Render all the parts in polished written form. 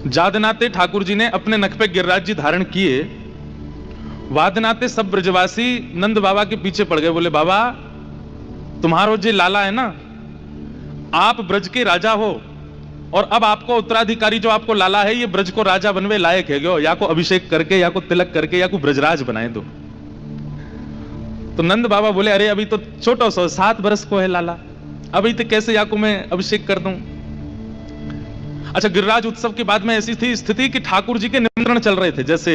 जादनाते ठाकुर जी ने अपने नख पे गिरिराज जी धारण किए। वादनाते सब ब्रजवासी नंद बाबा के पीछे पड़ गए। बोले बाबा तुम्हारो जे लाला है ना, आप ब्रज के राजा हो और अब आपको उत्तराधिकारी जो आपको लाला है ये ब्रज को राजा बनवे लायक है गयो, या को अभिषेक करके या को तिलक करके या को ब्रजराज बनाए दो। तो नंद बाबा बोले अरे अभी तो छोटा सो 7 बरस को है लाला, अभी तो कैसे या को मैं अभिषेक कर दूं। अच्छा, गिरिराज उत्सव के बाद में ऐसी थी स्थिति कि ठाकुर जी के निमंत्रण चल रहे थे। जैसे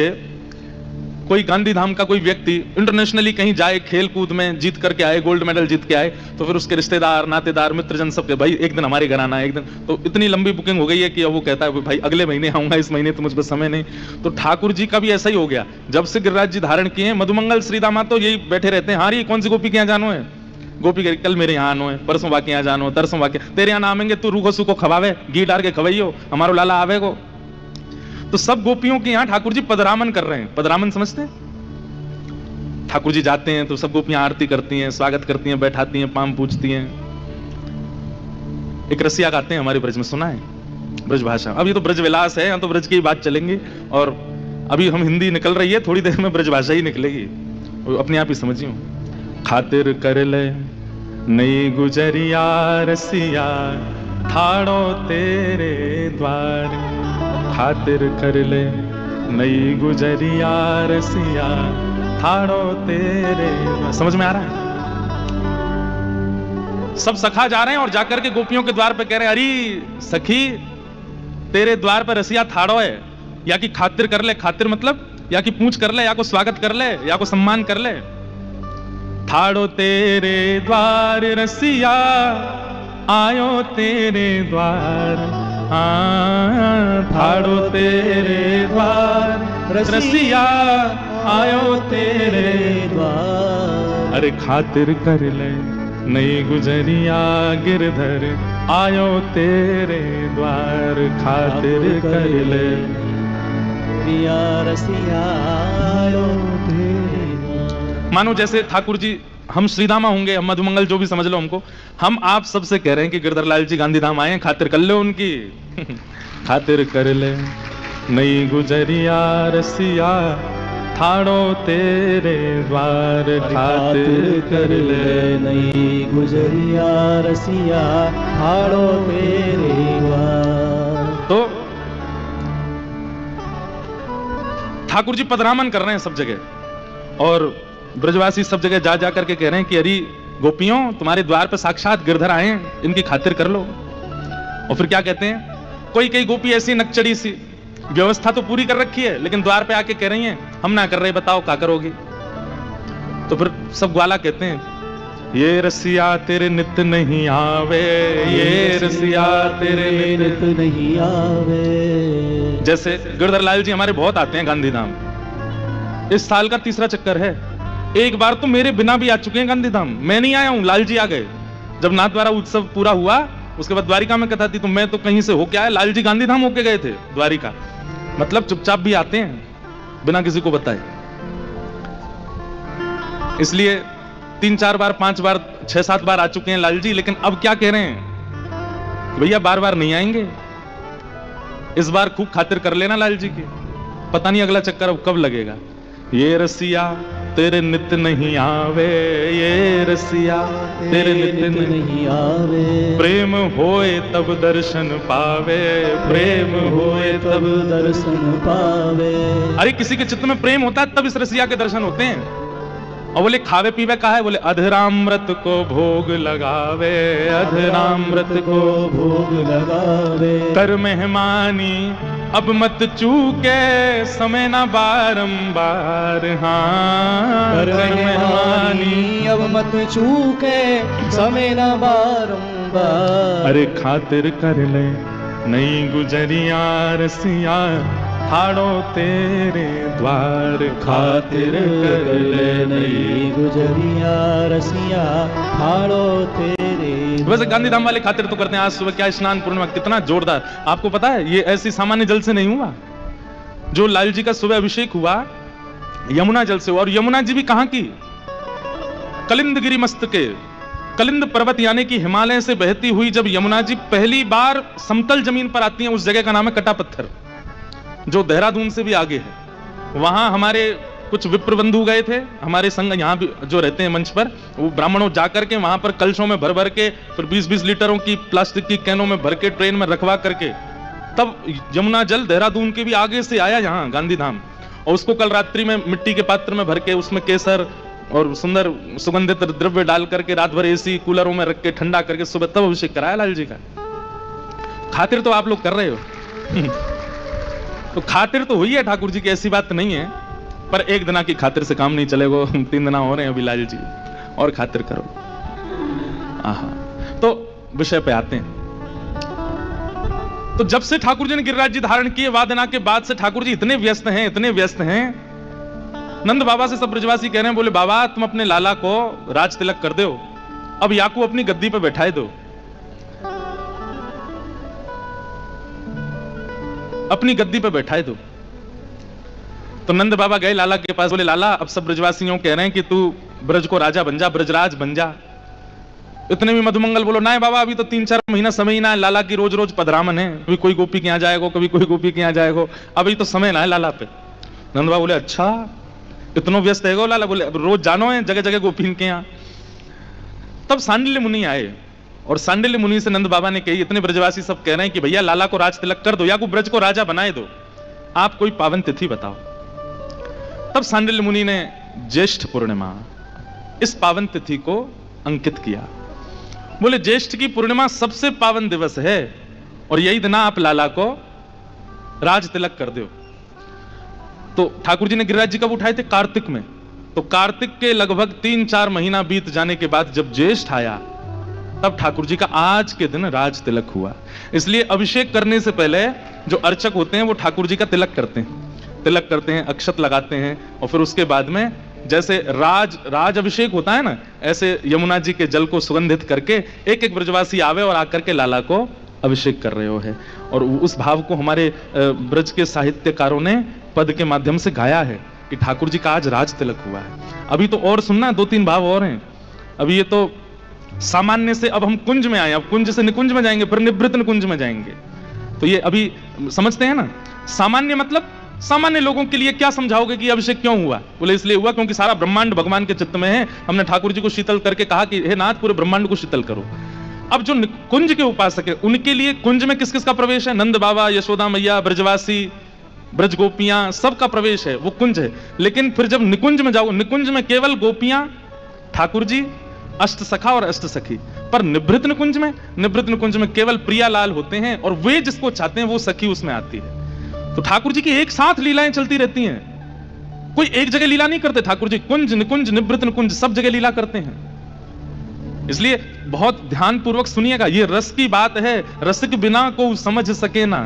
कोई गांधीधाम का कोई व्यक्ति इंटरनेशनली कहीं जाए, खेल कूद में जीत करके आए, गोल्ड मेडल जीत के आए, तो फिर उसके रिश्तेदार नातेदार मित्रजन सब के भाई एक दिन हमारे घर आना है, एक दिन। तो इतनी लंबी बुकिंग हो गई है कि अब वो कहता है भाई अगले महीने आऊंगा, इस महीने तो मुझ पर समय नहीं। तो ठाकुर जी का भी ऐसा ही हो गया। जब से गिरिराज जी धारण किए हैं, मधुमंगल श्रीदामा तो यही बैठे रहते हैं, हाँ री कौन सी गोपी के यहाँ जानो है, गोपी के कल मेरे यहाँ आनो है, परसों बाकी यहाँ जानो, तरसों बाकी तेरे यहाँ आवेंगे, तू रूखो सूखो खवावे, घी डाल के खवाइयो, हमारो लाला आवेगो। तो सब गोपियों के यहाँ ठाकुर जी पदरामन कर रहे हैं। पदरामन समझते हैं? ठाकुर जी जाते हैं तो सब गोपियां आरती करती हैं, स्वागत करती हैं, बैठाती हैं, पाम पूछती हैं। एक रसिया गाते हैं हमारे ब्रज में, सुना है? ब्रज भाषा। अब ये तो ब्रज विलास है, यहाँ तो ब्रज की बात चलेंगी, और अभी हम हिंदी निकल रही है, थोड़ी देर में ब्रज भाषा ही निकलेगी, अपने आप ही समझियो। खातिर कर ले नई गुजरिया रसिया ठाड़ो तेरे द्वार, खातिर कर ले नई गुजरिया रसिया ठाड़ो तेरे। समझ में आ रहा है? सब सखा जा रहे हैं और जाकर के गोपियों के द्वार पे कह रहे हैं अरे सखी तेरे द्वार पर रसिया ठाड़ो है, या कि खातिर कर ले, खातिर मतलब या कि पूछ कर ले, या को स्वागत कर ले, या को सम्मान कर ले। ठाड़ो तेरे द्वार रसिया आयो तेरे द्वार, ठाड़ो तेरे द्वार रसिया आयो तेरे द्वार। अरे खातिर कर ले नई गुजरिया गिरधर आयो तेरे द्वार, खातिर कर ले रसिया आयो तेरे द्वार। मानो जैसे ठाकुर जी, हम श्रीधामा होंगे, हम मधुमंगल जो भी समझ लो हमको, हम आप सबसे कह रहे हैं कि गिरधर लाल जी गांधीधाम आए हैं, खातिर कर लो उनकी। खातिर कर ले नई गुजरिया रसिया ठाड़ो तेरे द्वार, खातिर कर ले नई गुजरिया रसिया ठाड़ो तेरे द्वार। तो ठाकुर जी पदरामन कर रहे हैं सब जगह, और ब्रजवासी सब जगह जा करके कह रहे हैं कि अरे गोपियों तुम्हारे द्वार पर साक्षात गिरधर आए हैं, इनकी खातिर कर लो। और फिर क्या कहते हैं, कोई कई गोपी ऐसी नकचड़ी सी, व्यवस्था तो पूरी कर रखी है लेकिन द्वार पे आके कह रही हैं हम ना कर रहे, बताओ क्या करोगी। तो फिर सब ग्वाला कहते हैं ये रसिया तेरे नित नहीं आवे, ये रसिया तेरे नित नहीं आवे। जैसे गिरधर लाल जी हमारे बहुत आते हैं गांधीधाम, इस साल का 3रा चक्कर है। एक बार तो मेरे बिना भी आ चुके हैं गांधीधाम, मैं नहीं आया हूं, लाल जी आ गए। जब नाथद्वारा उत्सव पूरा हुआ उसके बाद द्वारिका में कथा थी, तो मैं तो कहीं से होके आया, लाल जी गांधीधाम होके गए थे द्वारिका। मतलब चुपचाप भी आते हैं बिना किसी को बताए। इसलिए 3-4 बार 5 बार 6-7 बार आ चुके हैं लाल जी, लेकिन अब क्या कह रहे हैं भैया बार बार नहीं आएंगे, इस बार खूब खातिर कर लेना लाल जी की, पता नहीं अगला चक्कर अब कब लगेगा। ये रसिया तेरे नित नहीं आवे, ये रसिया तेरे नित नहीं आवे, प्रेम होए तब दर्शन पावे, प्रेम होए तब दर्शन पावे। अरे किसी के चित्त में प्रेम होता है तब इस रसिया के दर्शन होते हैं। और बोले खावे पीवे का है, बोले अधरामृत को भोग लगावे, अधरामृत को भोग लगावे, कर मेहमानी अब मत चूके समय ना बारंबार, हाँ कर मेहमानी अब मत चूके समय ना बारंबार। अरे खातिर कर ले नई गुजरिया रसिया ठाड़ो तेरे द्वार, खातिर कर ले नई गुजरिया रसिया ठाड़ो तेरे। वैसे गांधीधाम वाले खातिर तो करते हैं। आज सुबह क्या स्नान पूर्णिमा, कितना जोरदार। आपको पता है ये ऐसी सामान्य जल से नहीं हुआ, जो लाल जी का सुबह अभिषेक हुआ यमुना जल से हुआ। और यमुना जी भी कहां की, कलिंदगिरी मस्तके, कलिंद पर्वत यानी कि हिमालय से बहती हुई जब यमुना जी पहली बार समतल जमीन पर आती हैं, उस जगह का नाम है कटा पत्थर। जो देहरादून से भी आगे है। वहां हमारे कुछ विप्र बंधु गए थे, हमारे संग यहाँ भी जो रहते हैं मंच पर, वो ब्राह्मणों जाकर के वहां पर कलशों में भर भर के, फिर 20-20 लीटरों की प्लास्टिक की कैनों में भर के ट्रेन में रखवा करके, तब यमुना जल देहरादून के भी आगे से आया यहाँ गांधीधाम, और उसको कल रात्रि में मिट्टी के पात्र में भर के उसमें केसर और सुंदर सुगंधित द्रव्य डाल करके रात भर एसी कूलरों में रख के ठंडा करके सुबह तब अभिषेक कराया लाल जी का। खातिर तो आप लोग कर रहे हो तो खातिर तो हुई है ठाकुर जी की, ऐसी बात नहीं है, पर एक दिना की खातिर से काम नहीं चलेगा। 3 दिन हो रहे हैं अभी लाल जी, और खातिर करो। आहा, तो विषय पे आते हैं। तो जब से ठाकुर जी ने गिरिराज जी धारण किए वादना के बाद से ठाकुर जी इतने व्यस्त हैं, इतने व्यस्त हैं। नंद बाबा से सब ब्रजवासी कह रहे हैं, बोले बाबा तुम अपने लाला को राज तिलक कर दो, अब याकू अपनी गद्दी पे बैठाए दो, अपनी गद्दी पे बैठाए दो। तो नंद बाबा गए लाला के पास, बोले लाला अब सब ब्रजवासियों कह रहे हैं कि तू ब्रज को राजा बन जा, ब्रजराज बन जा। इतने में मधुमंगल बोलो ना बाबा अभी तो 3-4 महीना समय ही ना है, लाला की रोज रोज पधरामन है, कभी कोई गोपी के यहाँ जाएगा, कभी कोई गोपी के यहाँ जाएगा, अभी तो समय ना है लाला पे। नंद बाबा बोले अच्छा इतना व्यस्त है लाला? बोले रोज जानो है जगह जगह गोपी के यहाँ। तब सांडिल्य मुनि आए, और सांडिल्य मुनि से नंद बाबा ने कही, इतने ब्रजवासी सब कह रहे हैं कि भैया लाला को राज तिलक कर दो या को ब्रज को राजा बनाए दो, आप कोई पावन तिथि बताओ। तब सांडिल्य मुनि ने ज्येष्ठ पूर्णिमा इस पावन तिथि को अंकित किया। बोले ज्येष्ठ की पूर्णिमा सबसे पावन दिवस है, और यही दिन आप लाला को राज तिलक कर दो। तो ठाकुर जी ने गिरिराज जी कब उठाए थे? कार्तिक में। तो कार्तिक के लगभग 3-4 महीना बीत जाने के बाद जब ज्येष्ठ आया, तब ठाकुर जी का आज के दिन राज तिलक हुआ। इसलिए अभिषेक करने से पहले जो अर्चक होते हैं वो ठाकुर जी का तिलक करते हैं, अक्षत लगाते हैं, और फिर उसके बाद में जैसे राज अभिषेक होता है ना, ऐसे यमुना जी के जल को सुगंधित करके एक एक ब्रजवासी आवे और आकर के लाला को अभिषेक कर रहे हो है। और उस भाव को हमारे ब्रज के साहित्यकारों ने पद के माध्यम से गाया है कि ठाकुर जी का आज राज तिलक हुआ है। अभी तो और सुनना, 2-3 भाव और हैं। अभी ये तो सामान्य से अब हम कुंज में आए, अब कुंज से निकुंज में जाएंगे, फिर निवृत्त निकुंज में जाएंगे। तो ये अभी समझते हैं ना, सामान्य मतलब सामान्य लोगों के लिए क्या समझाओगे कि अभिषेक क्यों हुआ? बोले इसलिए हुआ क्योंकि सारा ब्रह्मांड भगवान के चित्त में है, हमने ठाकुर जी को शीतल करके कहा कि हे नाथ पूरे ब्रह्मांड को शीतल करो। अब जो कुंज के उपासक है उनके लिए कुंज में किस किस का प्रवेश है? नंद बाबा, यशोदा मैया, ब्रजवासी, ब्रज गोपियां, सबका प्रवेश है, वो कुंज है। लेकिन फिर जब निकुंज में जाओ, निकुंज में केवल गोपियां, ठाकुर जी, अष्ट सखा और अष्ट सखी। पर निवृत्त निकुंज में केवल प्रियालाल होते हैं, और वे जिसको चाहते हैं वो सखी उसमें आती है। तो ठाकुर जी की एक साथ लीलाएं चलती रहती हैं, कोई एक जगह लीला नहीं करते ठाकुर जी, कुंज निकुंज निवृत्त निकुंज सब जगह लीला करते हैं। इसलिए बहुत ध्यान पूर्वक सुनिएगा, ये रस की बात है, रसिक बिना को समझ सके ना,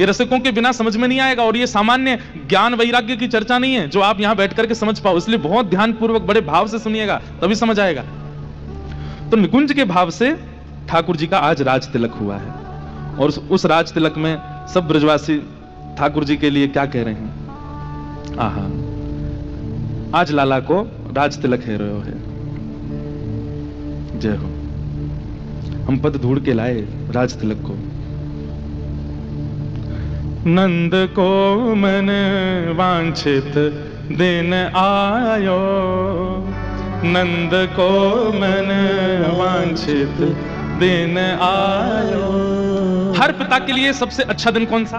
ये रसिकों के बिना समझ में नहीं आएगा। और ये सामान्य ज्ञान वैराग्य की चर्चा नहीं है जो आप यहां बैठ करके समझ पाओ, इसलिए बहुत ध्यान पूर्वक बड़े भाव से सुनिएगा तभी समझ आएगा। तो निकुंज के भाव से ठाकुर जी का आज राज तिलक हुआ है, और उस राज तिलक में सब ब्रजवासी ठाकुर जी के लिए क्या कह रहे हैं? आहा, आज लाला को राज तिलक है रहे हो है, जय हो। हम पद ढूंढ के लाए राज तिलक को। नंद को मन वांछित दिन आयो, नंद को मन वांछित दिन आयो। हर पिता के लिए सबसे अच्छा दिन कौन सा?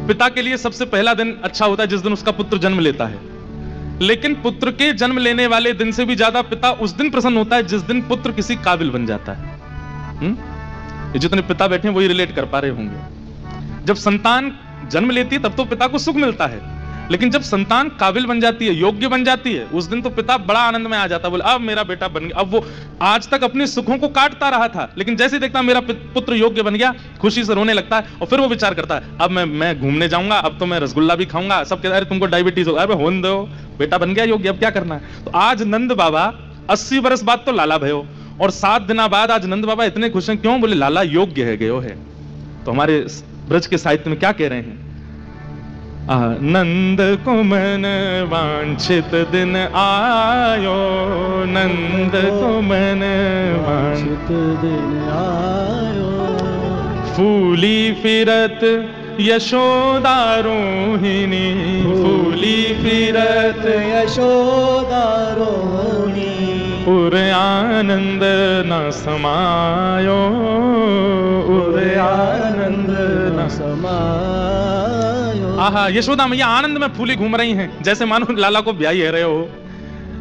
पिता के लिए सबसे पहला दिन अच्छा होता है जिस दिन उसका पुत्र जन्म लेता है। लेकिन पुत्र के जन्म लेने वाले दिन से भी ज्यादा पिता उस दिन प्रसन्न होता है जिस दिन पुत्र किसी काबिल बन जाता है। ये जितने पिता बैठे हैं वही रिलेट कर पा रहे होंगे। जब संतान जन्म लेती है तब तो पिता को सुख मिलता है, लेकिन जब संतान काबिल बन जाती है, योग्य बन जाती है, उस दिन तो पिता बड़ा आनंद में आ जाता है, बोले अब मेरा बेटा बन गया। अब वो आज तक अपने सुखों को काटता रहा था, लेकिन जैसे देखता मेरा पुत्र योग्य बन गया, खुशी से रोने लगता है, और फिर वो विचार करता है अब मैं घूमने जाऊंगा, अब तो मैं रसगुल्ला भी खाऊंगा। सब कहते हैं तुमको डायबिटीज होगा, अरे होने दो, बेटा बन गया योग्य, अब क्या करना है। तो आज नंद बाबा 80 वर्ष बाद तो लाला भयो, और 7 दिन बाद आज नंद बाबा इतने खुश हैं, क्यों? बोले लाला योग्य है गयो है। तो हमारे ब्रज के साहित्य में क्या कह रहे हैं? नंद को मन वांछित दिन आयो, नंद को मन वांछित दिन आयो। फूली फिरत यशोदा रोहिणी फूली फिरत यशोदा रोहिणी उर आनंद न समायो उर आनंद न समायो। आहा, यशोदा मैया आनंद में फूली घूम रही हैं, जैसे मानो लाला को ब्याह ही रहे हो,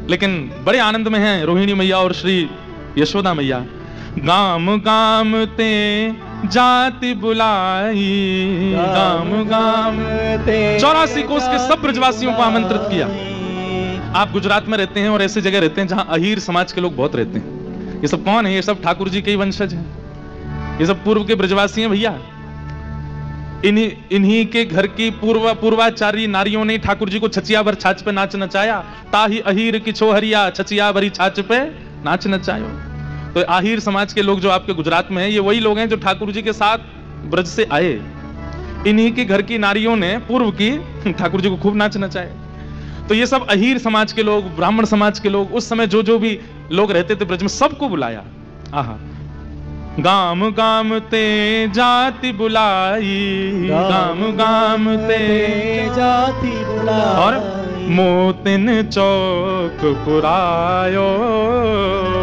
लेकिन बड़े आनंद में हैं रोहिणी मैया और श्री यशोदा मैया। गाम गाम ते जाति बुलाई, गाम गाम ते 84 कोस के सब ब्रजवासियों को आमंत्रित किया। आप गुजरात में रहते हैं और ऐसे जगह रहते हैं जहां अहीर समाज के लोग बहुत रहते हैं। ये सब कौन है? ये सब ठाकुर जी के ही वंशज हैं, ये सब पूर्व के ब्रजवासी हैं भैया। इन्हीं के घर की पूर्वाचारी नारियों ने ठाकुर जी को छचिया भर छाछ पे नाच नचाया। ताही अहीर की छोहरिया छचिया भरी छाछ पे नाच नचायो। तो आहिर समाज के लोग जो आपके गुजरात में हैं, ये वही लोग हैं जो ठाकुर जी के साथ ब्रज से आए। इन्हीं के घर की नारियों ने पूर्व की ठाकुर जी को खूब नाच नचाए। तो ये सब अहीर समाज के लोग, ब्राह्मण समाज के लोग, उस समय जो भी लोग रहते थे ब्रज में, सबको बुलाया। आहा, गाम गाम ते जाति बुलाई, गाम गाम ते जाति बुलाई, और मोतिन चौक पुरायो,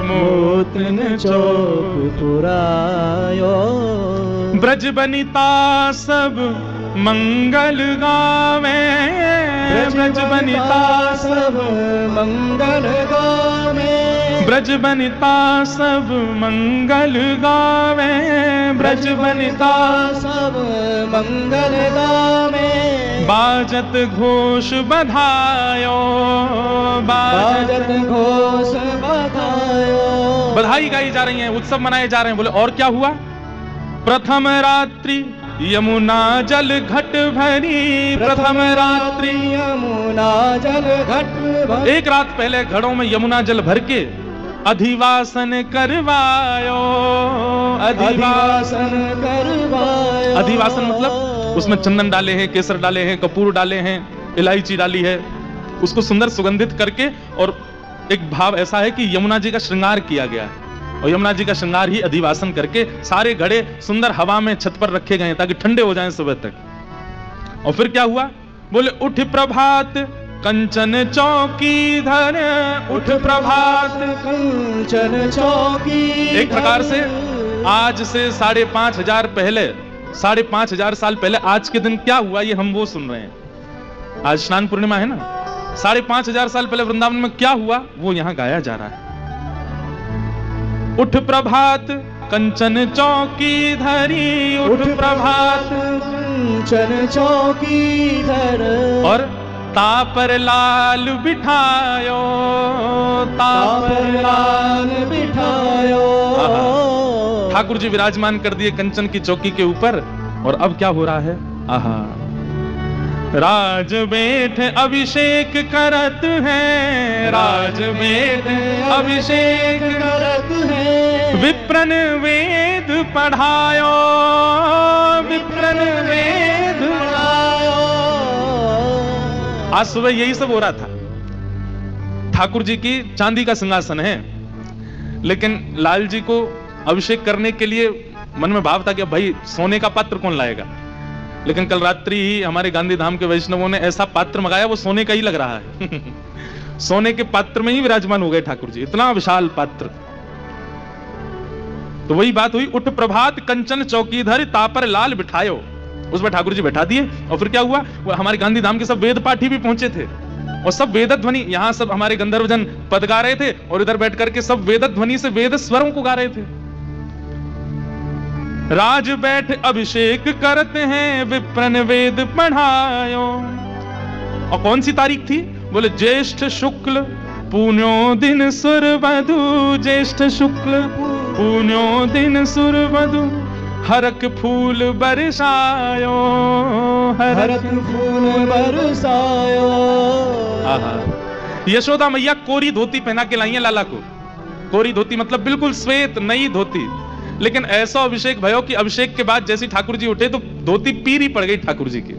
मोतिन चौक पुरायो। ब्रज बनिता सब मंगल गावे, ब्रज बनिता सब मंगल गावे, ब्रज बनिता सब मंगल गावे, ब्रज बनिता सब मंगल गावे। बाजत घोष बधायो, बाजत घोष बधायो। बधाई गाई जा रही है, उत्सव मनाए जा रहे हैं। बोले और क्या हुआ? प्रथम रात्रि यमुना जल घट भरी, प्रथम रात्रि यमुना जल घट भरी। एक रात पहले घड़ों में यमुना जल भर के अधिवासन करवायो, अधिवासन करवायो। अधिवासन मतलब उसमें चंदन डाले हैं, केसर डाले हैं, कपूर डाले हैं, इलायची डाली है, उसको सुंदर सुगंधित करके। और एक भाव ऐसा है कि यमुना जी का श्रृंगार किया गया है, और यमुना जी का श्रृंगार ही अधिवासन करके सारे घड़े सुंदर हवा में छत पर रखे गए ताकि ठंडे हो जाएं सुबह तक। और फिर क्या हुआ? बोले उठ प्रभात कंचन चौकीधर, उठ प्रभात कंचन चौकी। एक प्रकार से आज से 5,500 पहले, 5,500 साल पहले आज के दिन क्या हुआ, ये हम वो सुन रहे हैं। आज स्नान पूर्णिमा है ना, 5,500 साल पहले वृंदावन में क्या हुआ वो यहां गाया जा रहा है। उठ प्रभात कंचन चौकी धरी, उठ प्रभात कंचन चौकी धर, और तापर लाल बिठायो, तापर लाल बिठायो। ठाकुर जी विराजमान कर दिए कंचन की चौकी के ऊपर। और अब क्या हो रहा है? आहा, राज बैठ अभिषेक करत है, राज बैठ अभिषेक करत है। विप्रन वेद पढ़ायो, विप्रन वेद पढ़ायो। आज सुबह यही सब हो रहा था। ठाकुर जी की चांदी का सिंहासन है, लेकिन लाल जी को अभिषेक करने के लिए मन में भाव था कि भाई सोने का पात्र कौन लाएगा। लेकिन कल रात्रि ही हमारे गांधी धाम के वैष्णवों ने ऐसा पात्र मंगाया, वो सोने का ही लग रहा है। सोने के पात्र में ही विराजमान हो गए ठाकुर जी, इतना विशाल पात्र। तो वही बात हुई, उठ प्रभात कंचन चौकीधर तापर लाल बिठायो, उसमें ठाकुर जी बैठा दिए। और फिर क्या हुआ? वो हमारे गांधी धाम के सब वेद पाठी भी पहुंचे थे, और सब वेद ध्वनि, यहां सब हमारे गंधर्वजन पद गा रहे थे, और इधर बैठ करके सब वेद ध्वनि से वेद स्वरों को गा रहे थे। राज बैठ अभिषेक करते हैं, विप्रन वेद पढ़ायो। और कौन सी तारीख थी? बोले ज्येष्ठ शुक्ल पुण्यो दिन सुरवधु, ज्येष्ठ शुक्ल पुण्यो दिन सुरवधु, हरक फूल बरसायो, हरक फूल बरसायो। आहा, यशोदा मैया कोरी धोती पहना के लाई है लाला को। कोरी धोती मतलब बिल्कुल श्वेत नई धोती। लेकिन ऐसा अभिषेक भयो कि अभिषेक के बाद जैसे ठाकुर जी उठे तो धोती पीरी पड़ गई ठाकुर जी की,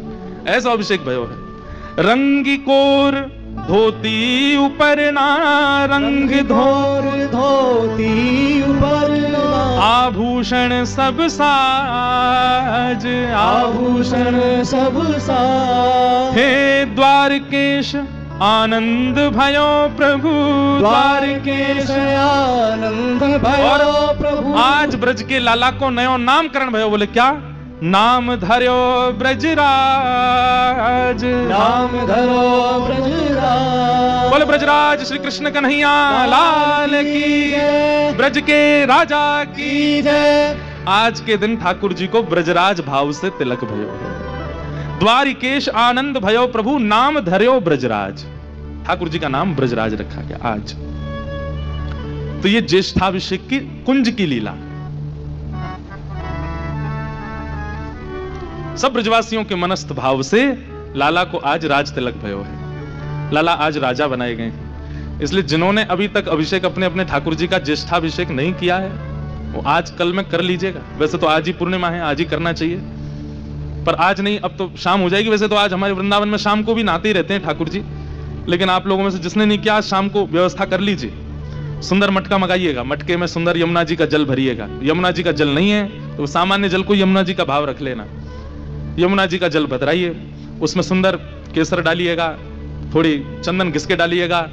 ऐसा अभिषेक भयो है। रंगी कोर धोती ऊपर ना रंग घोर धोती ऊपर आभूषण सब साज आभूषण सब साज। हे द्वारकेश आनंद भयो प्रभु द्वारकेश आनंद भयो प्रभु। आज ब्रज के लाला को नयो नामकरण भयो। बोले क्या? नाम धर्यो ब्रजराज नाम धरो ब्रजराज। बोले ब्रजराज श्री कृष्ण कन्हैया लाल की जय। ब्रज के राजा की जय। आज के दिन ठाकुर जी को ब्रजराज भाव से तिलक भयो। द्वारिकेश आनंद भयो प्रभु नाम धर्यो ब्रजराज। ठाकुर जी का नाम ब्रजराज रखा गया आज। तो ये ज्येष्ठाभिषेक की कुंज की लीला। सब ब्रजवासियों के मनस्थ भाव से लाला को आज राज तिलक भयो है। लाला आज राजा बनाए गए हैं। इसलिए जिन्होंने अभी तक अभिषेक अपने अपने ठाकुर जी का ज्येष्ठाभिषेक नहीं किया है वो आज कल में कर लीजिएगा। वैसे तो आज ही पूर्णिमा है, आज ही करना चाहिए, पर आज नहीं, अब तो शाम हो जाएगी। वैसे तो आज हमारे वृंदावन में शाम को भी नहाते ही रहते हैं ठाकुर जी, लेकिन आप लोगों में से जिसने नहीं किया शाम को व्यवस्था कर लीजिए। सुंदर मटका मंगाइएगा, मटके में सुंदर यमुना जी का जल भरिएगा। यमुना जी का जल नहीं है तो सामान्य जल को यमुना जी का भाव रख लेना। यमुना जी का जल भराइए, उसमें सुंदर केसर डालिएगा, थोड़ी चंदन घिस के डालिएगा,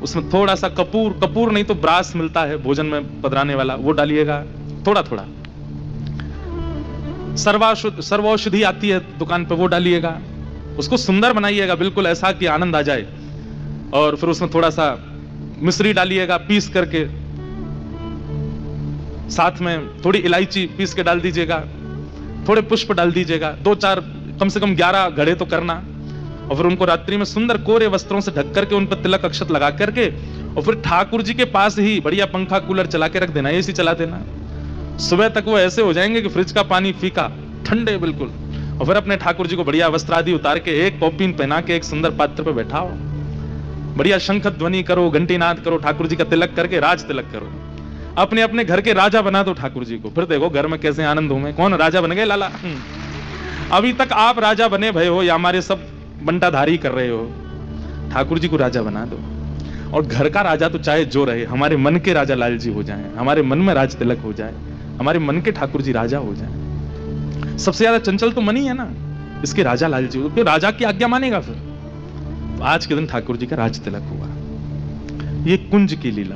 उसमें थोड़ा सा कपूर, कपूर नहीं तो ब्रास मिलता है भोजन में पधराने वाला, वो डालिएगा थोड़ा थोड़ा। सर्वौषधि आती है दुकान पे, वो डालिएगा। उसको सुंदर बनाइएगा बिल्कुल ऐसा कि आनंद आ जाए। और फिर उसमें थोड़ा सा मिश्री डालिएगा पीस करके, साथ में थोड़ी इलायची पीस के डाल दीजिएगा, थोड़े पुष्प डाल दीजिएगा, 2-4 कम से कम 11 घड़े तो करना। और फिर उनको रात्रि में सुंदर कोरे वस्त्रों से ढक करके उन पर तिलक अक्षत लगा करके और फिर ठाकुर जी के पास ही बढ़िया पंखा कूलर चला के रख देना, एसी चला देना। सुबह तक वो ऐसे हो जाएंगे कि फ्रिज का पानी फीका, ठंडे बिल्कुल। और फिर अपने ठाकुर जी को बढ़िया वस्त्र आदि उतार के एक कौपीन पहना के एक सुंदर पात्र पे बैठाओ, बढ़िया शंख ध्वनि करो, घंटीनाद करो, ठाकुर जी का तिलक करके राज तिलक करो। अपने अपने घर के राजा बना दो ठाकुर जी को। फिर देखो घर में कैसे आनंद होंगे। कौन राजा बन गए? लाला। अभी तक आप राजा बने भय हो या हमारे सब बंटाधारी कर रहे हो, ठाकुर जी को राजा बना दो। और घर का राजा तो चाहे जो रहे, हमारे मन के राजा लाल जी हो जाएं, हमारे मन में राज तिलक हो जाए, हमारे मन के ठाकुर जी राजा हो जाए। सबसे ज्यादा चंचल तो मन ही है ना, इसके राजा लाल जी हो, राजा की आज्ञा मानेगा। फिर तो आज के दिन ठाकुर जी का राज तिलक हुआ। ये कुंज की लीला।